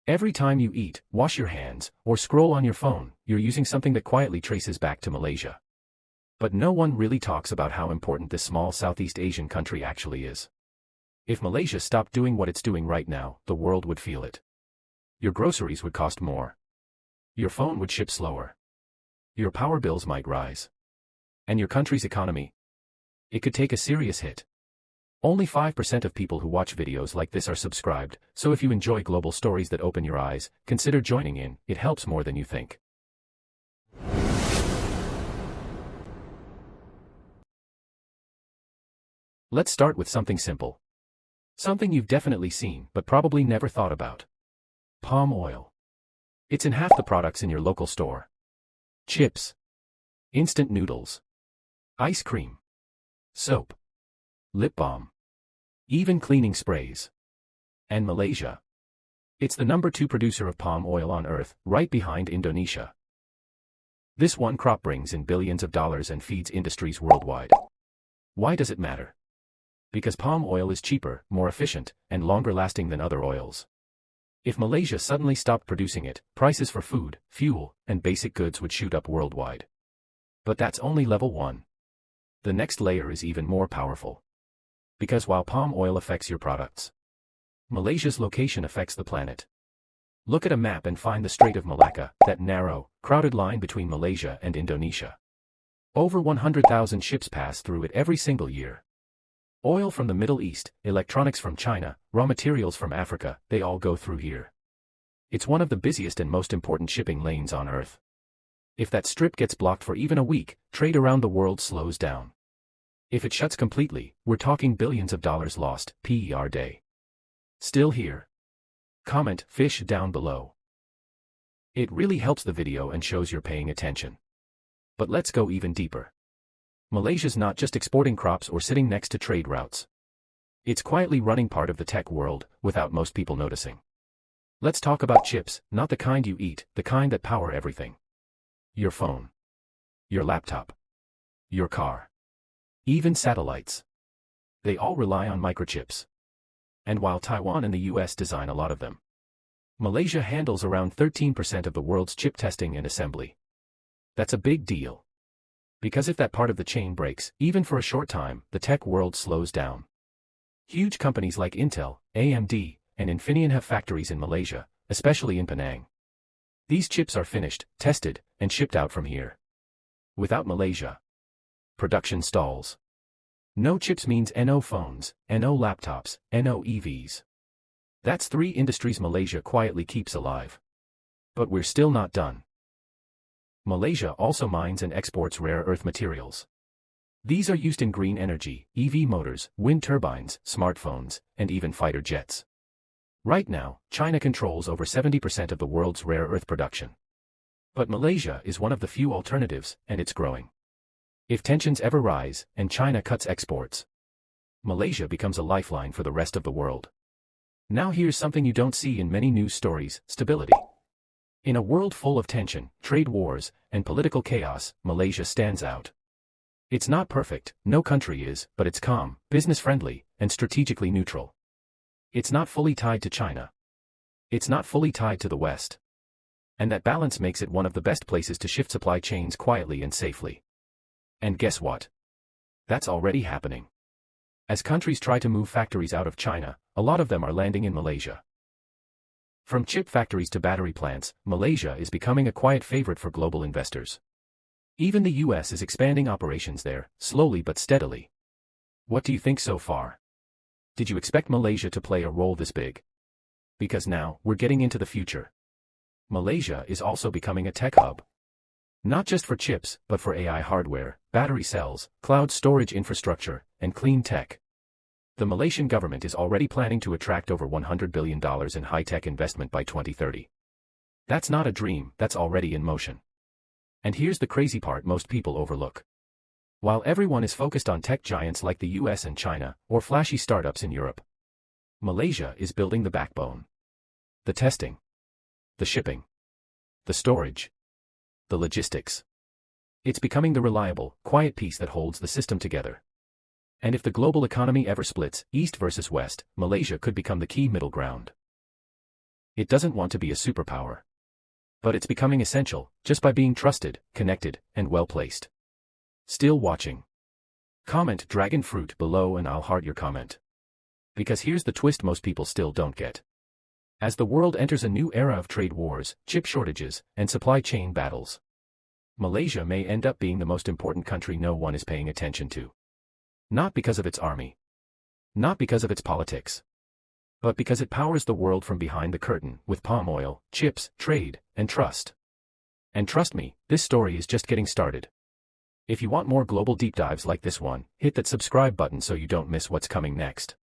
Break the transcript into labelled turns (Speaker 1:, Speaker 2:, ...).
Speaker 1: Every time you eat, wash your hands, or scroll on your phone, you're using something that quietly traces back to Malaysia. But no one really talks about how important this small Southeast Asian country actually is. If Malaysia stopped doing what it's doing right now, the world would feel it. Your groceries would cost more. Your phone would ship slower. Your power bills might rise. And your country's economy? It could take a serious hit. Only 5% of people who watch videos like this are subscribed, so if you enjoy global stories that open your eyes, consider joining in. It helps more than you think. Let's start with something simple. Something you've definitely seen but probably never thought about. Palm oil. It's in half the products in your local store. Chips. Instant noodles. Ice cream. Soap. Lip balm. Even cleaning sprays. And Malaysia. It's the #2 producer of palm oil on Earth, right behind Indonesia. This one crop brings in billions of dollars and feeds industries worldwide. Why does it matter? Because palm oil is cheaper, more efficient, and longer lasting than other oils. If Malaysia suddenly stopped producing it, prices for food, fuel, and basic goods would shoot up worldwide. But that's only level 1. The next layer is even more powerful. Because while palm oil affects your products, Malaysia's location affects the planet. Look at a map and find the Strait of Malacca, that narrow, crowded line between Malaysia and Indonesia. Over 100,000 ships pass through it every single year. Oil from the Middle East, electronics from China, raw materials from Africa, they all go through here. It's one of the busiest and most important shipping lanes on Earth. If that strip gets blocked for even a week, trade around the world slows down. If it shuts completely, we're talking billions of dollars lost, per day. Still here? Comment fish down below. It really helps the video and shows you're paying attention. But let's go even deeper. Malaysia's not just exporting crops or sitting next to trade routes. It's quietly running part of the tech world, without most people noticing. Let's talk about chips, not the kind you eat, the kind that power everything. Your phone. Your laptop. Your car. Even satellites. They all rely on microchips. And while Taiwan and the US design a lot of them, Malaysia handles around 13% of the world's chip testing and assembly. That's a big deal. Because if that part of the chain breaks, even for a short time, the tech world slows down. Huge companies like Intel, AMD, and Infineon have factories in Malaysia, especially in Penang. These chips are finished, tested, and shipped out from here. Without Malaysia, production stalls. No chips means no phones, no laptops, no EVs. That's 3 industries Malaysia quietly keeps alive. But we're still not done. Malaysia also mines and exports rare earth materials. These are used in green energy, EV motors, wind turbines, smartphones, and even fighter jets. Right now, China controls over 70% of the world's rare earth production. But Malaysia is one of the few alternatives, and it's growing. If tensions ever rise, and China cuts exports, Malaysia becomes a lifeline for the rest of the world. Now here's something you don't see in many news stories: stability. In a world full of tension, trade wars, and political chaos, Malaysia stands out. It's not perfect, no country is, but it's calm, business-friendly, and strategically neutral. It's not fully tied to China. It's not fully tied to the West. And that balance makes it one of the best places to shift supply chains quietly and safely. And guess what? That's already happening. As countries try to move factories out of China, a lot of them are landing in Malaysia. From chip factories to battery plants, Malaysia is becoming a quiet favorite for global investors. Even the US is expanding operations there, slowly but steadily. What do you think so far? Did you expect Malaysia to play a role this big? Because now, we're getting into the future. Malaysia is also becoming a tech hub. Not just for chips, but for AI hardware, battery cells, cloud storage infrastructure, and clean tech. The Malaysian government is already planning to attract over $100 billion in high-tech investment by 2030. That's not a dream, that's already in motion. And here's the crazy part most people overlook. While everyone is focused on tech giants like the US and China, or flashy startups in Europe, Malaysia is building the backbone. The testing. The shipping. The storage. The logistics. It's becoming the reliable, quiet piece that holds the system together. And if the global economy ever splits, east versus west, Malaysia could become the key middle ground. It doesn't want to be a superpower. But it's becoming essential, just by being trusted, connected, and well-placed. Still watching? Comment dragon fruit below and I'll heart your comment. Because here's the twist most people still don't get. As the world enters a new era of trade wars, chip shortages, and supply chain battles, Malaysia may end up being the most important country no one is paying attention to. Not because of its army. Not because of its politics. But because it powers the world from behind the curtain with palm oil, chips, trade, and trust. And trust me, this story is just getting started. If you want more global deep dives like this one, hit that subscribe button so you don't miss what's coming next.